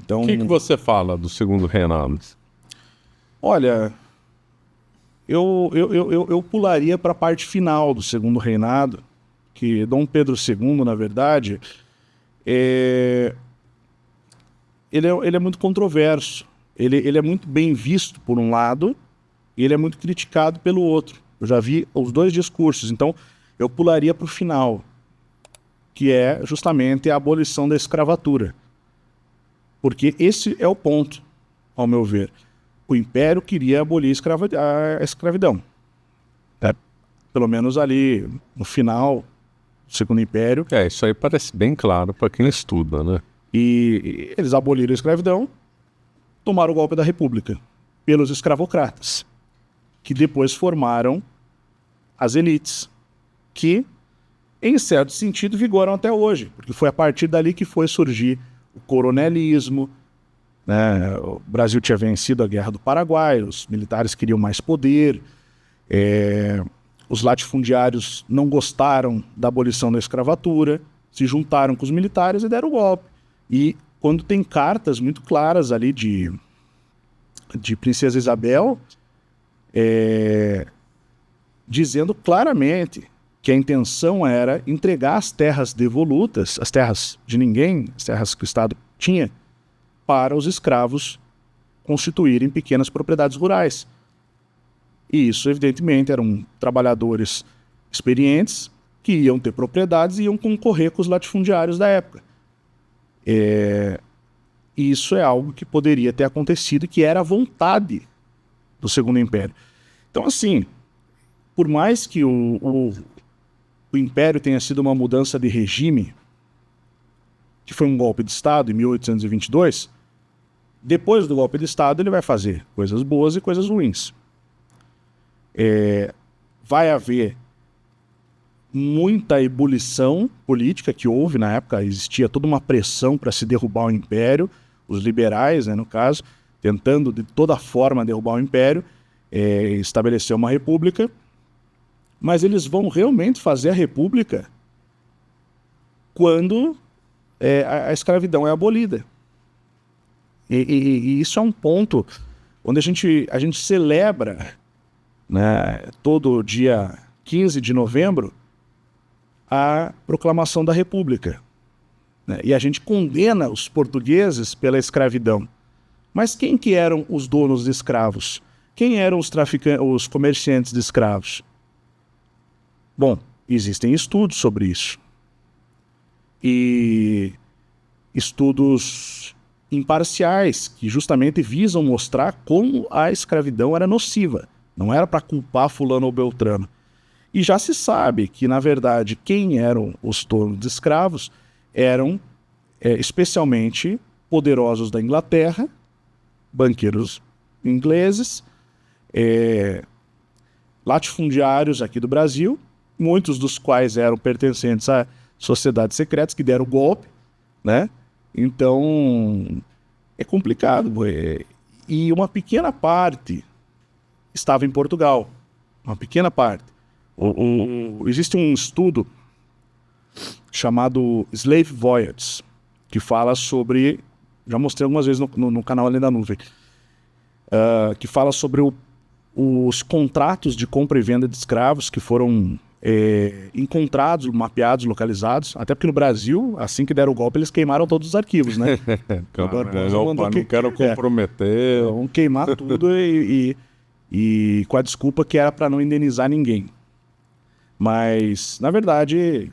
Então, O que você fala do segundo reinado? olha, eu pularia para a parte final do segundo reinado, que Dom Pedro II, na verdade, ele é muito controverso. Ele é muito bem visto por um lado e ele é muito criticado pelo outro. Eu já vi os dois discursos, então eu pularia para o final, que é justamente a abolição da escravatura. Porque esse é o ponto, ao meu ver. O Império queria abolir a escravidão. Pelo menos ali no final do Segundo Império. Isso aí parece bem claro para quem estuda, né? E eles aboliram a escravidão, tomaram o golpe da República pelos escravocratas, que depois formaram as elites, que, em certo sentido, vigoram até hoje, porque foi a partir dali que foi surgir o coronelismo, né? O Brasil tinha vencido a Guerra do Paraguai, os militares queriam mais poder, os latifundiários não gostaram da abolição da escravatura, se juntaram com os militares e deram o golpe. E quando tem cartas muito claras ali de Princesa Isabel, dizendo claramente que a intenção era entregar as terras devolutas, as terras de ninguém, as terras que o Estado tinha, para os escravos constituírem pequenas propriedades rurais. E isso, evidentemente, eram trabalhadores experientes que iam ter propriedades e iam concorrer com os latifundiários da época. Isso é algo que poderia ter acontecido e que era a vontade do Segundo Império. Então, assim, por mais que o Império tenha sido uma mudança de regime, que foi um golpe de Estado em 1822, depois do golpe de Estado ele vai fazer coisas boas e coisas ruins. Vai haver muita ebulição política que houve na época, existia toda uma pressão para se derrubar o Império, os liberais, né, no caso, tentando de toda forma derrubar o Império, estabelecer uma república, mas eles vão realmente fazer a república quando a escravidão é abolida. E isso é um ponto onde a gente celebra, né, todo dia 15 de novembro, a proclamação da República, né? E a gente condena os portugueses pela escravidão. Mas quem que eram os donos de escravos? Quem eram os comerciantes de escravos? Bom, existem estudos sobre isso. E estudos imparciais que justamente visam mostrar como a escravidão era nociva. Não era para culpar fulano ou beltrano. E já se sabe que, na verdade, quem eram os donos de escravos eram especialmente poderosos da Inglaterra, banqueiros ingleses, latifundiários aqui do Brasil, muitos dos quais eram pertencentes a sociedades secretas que deram golpe, né? Então, é complicado. E uma pequena parte estava em Portugal. Uma pequena parte. Existe um estudo chamado Slave Voyages, que fala sobre... Já mostrei algumas vezes no canal Além da Nuvem. Que fala sobre os contratos de compra e venda de escravos que foram encontrados, mapeados, localizados. Até porque no Brasil, assim que deram o golpe, eles queimaram todos os arquivos, né? Não quero comprometer. Vão queimar tudo e com a desculpa que era para não indenizar ninguém. Mas, na verdade,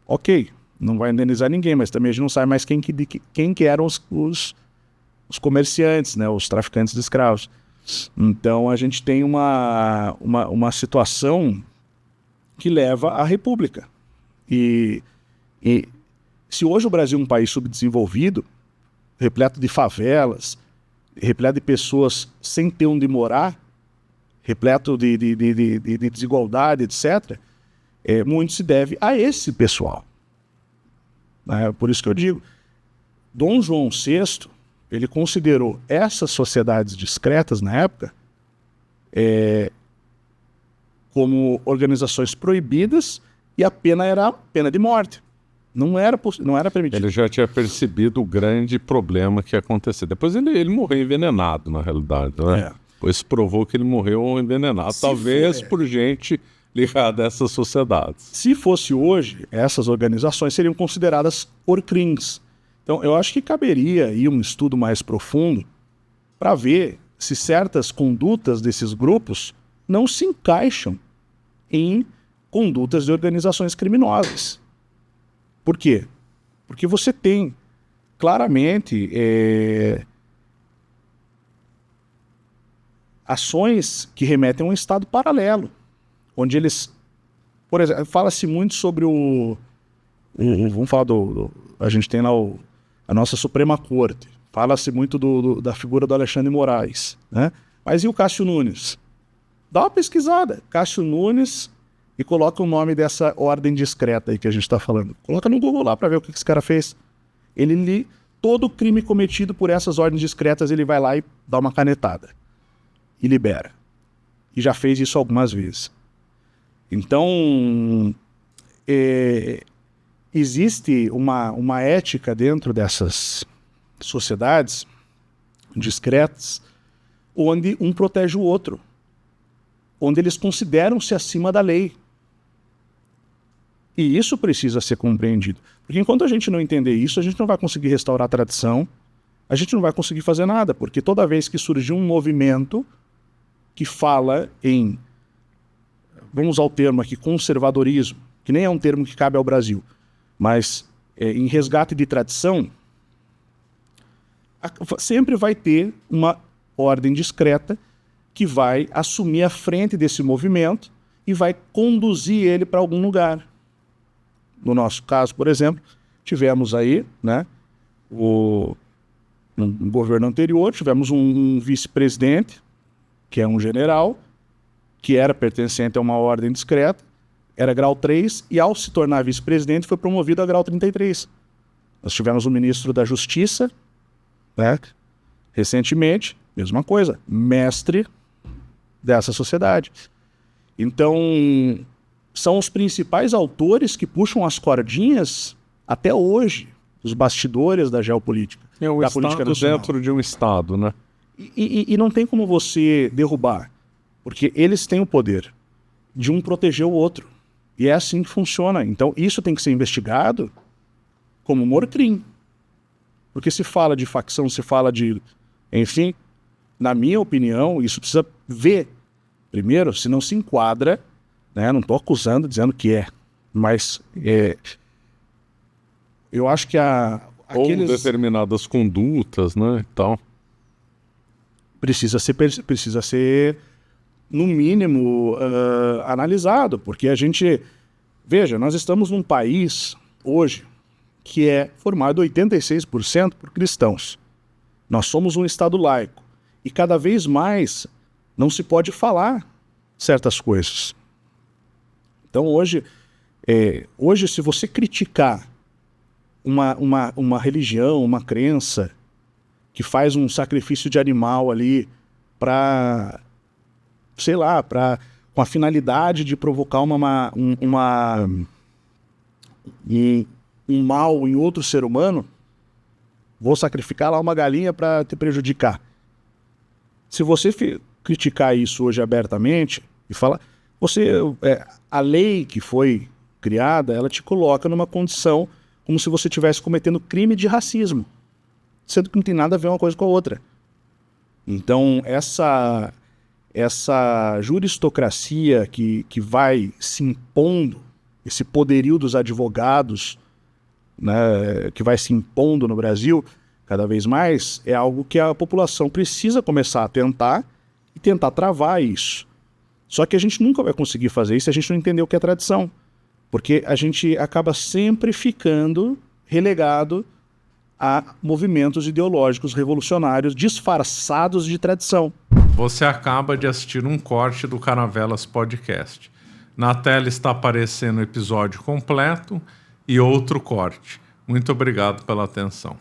ok, não vai indenizar ninguém, mas também a gente não sabe mais quem que eram os comerciantes, né, os traficantes de escravos. Então a gente tem uma situação que leva à república. E se hoje o Brasil é um país subdesenvolvido, repleto de favelas, repleto de pessoas sem ter onde morar, repleto de desigualdade, etc., muito se deve a esse pessoal. Por isso que eu digo, Dom João VI, ele considerou essas sociedades discretas na época como organizações proibidas e a pena era a pena de morte. Não era permitido. Ele já tinha percebido o grande problema que ia acontecer. Depois ele morreu envenenado, na realidade, né? Pois provou que ele morreu envenenado, talvez por gente ligada a essas sociedades. Se fosse hoje, essas organizações seriam consideradas ORCRIMs. Então, eu acho que caberia aí um estudo mais profundo para ver se certas condutas desses grupos não se encaixam em condutas de organizações criminosas. Por quê? Porque você tem claramente ações que remetem a um estado paralelo, onde eles, por exemplo, fala-se muito sobre vamos falar a gente tem lá a nossa Suprema Corte, fala-se muito da figura do Alexandre Moraes, né? Mas e o Cássio Nunes? Dá uma pesquisada, Cássio Nunes, e coloca o nome dessa ordem discreta aí que a gente está falando. Coloca no Google lá para ver o que esse cara fez. Todo crime cometido por essas ordens discretas, ele vai lá e dá uma canetada. E libera. E já fez isso algumas vezes. Então, existe uma ética dentro dessas sociedades discretas onde um protege o outro, onde eles consideram-se acima da lei. E isso precisa ser compreendido. Porque enquanto a gente não entender isso, a gente não vai conseguir restaurar a tradição, a gente não vai conseguir fazer nada, porque toda vez que surgir um movimento que fala em, vamos usar o termo aqui, conservadorismo, que nem é um termo que cabe ao Brasil, mas em resgate de tradição, sempre vai ter uma ordem discreta que vai assumir a frente desse movimento e vai conduzir ele para algum lugar. No nosso caso, por exemplo, tivemos aí, né, no governo anterior, tivemos um vice-presidente, que é um general, que era pertencente a uma ordem discreta, era grau 3, e ao se tornar vice-presidente foi promovido a grau 33. Nós tivemos um ministro da Justiça, né, recentemente, mesma coisa, mestre dessa sociedade. Então, são os principais autores que puxam as cordinhas até hoje, os bastidores da geopolítica, da política nacional. Dentro de um Estado, né? E não tem como você derrubar, porque eles têm o poder de um proteger o outro. E é assim que funciona. Então, isso tem que ser investigado como morcrim. Porque se fala de facção, se fala de... Enfim, na minha opinião, isso precisa ver primeiro se não se enquadra, né? Não estou acusando, dizendo que é. Mas eu acho que ou determinadas condutas, né, e tal. Precisa ser, no mínimo, analisado, porque a gente... Veja, nós estamos num país, hoje, que é formado 86% por cristãos. Nós somos um Estado laico. E cada vez mais não se pode falar certas coisas. Então, hoje, se você criticar uma religião, uma crença que faz um sacrifício de animal ali para, sei lá, com a finalidade de provocar um mal em outro ser humano, vou sacrificar lá uma galinha para te prejudicar. Se você criticar isso hoje abertamente e falar, a lei que foi criada, ela te coloca numa condição como se você estivesse cometendo crime de racismo, sendo que não tem nada a ver uma coisa com a outra. Então, essa juristocracia que vai se impondo, esse poderio dos advogados, né, que vai se impondo no Brasil cada vez mais, é algo que a população precisa começar a tentar e tentar travar isso. Só que a gente nunca vai conseguir fazer isso se a gente não entender o que é tradição. Porque a gente acaba sempre ficando relegado a movimentos ideológicos revolucionários disfarçados de tradição. Você acaba de assistir um corte do Caravelas Podcast. Na tela está aparecendo o episódio completo e outro corte. Muito obrigado pela atenção.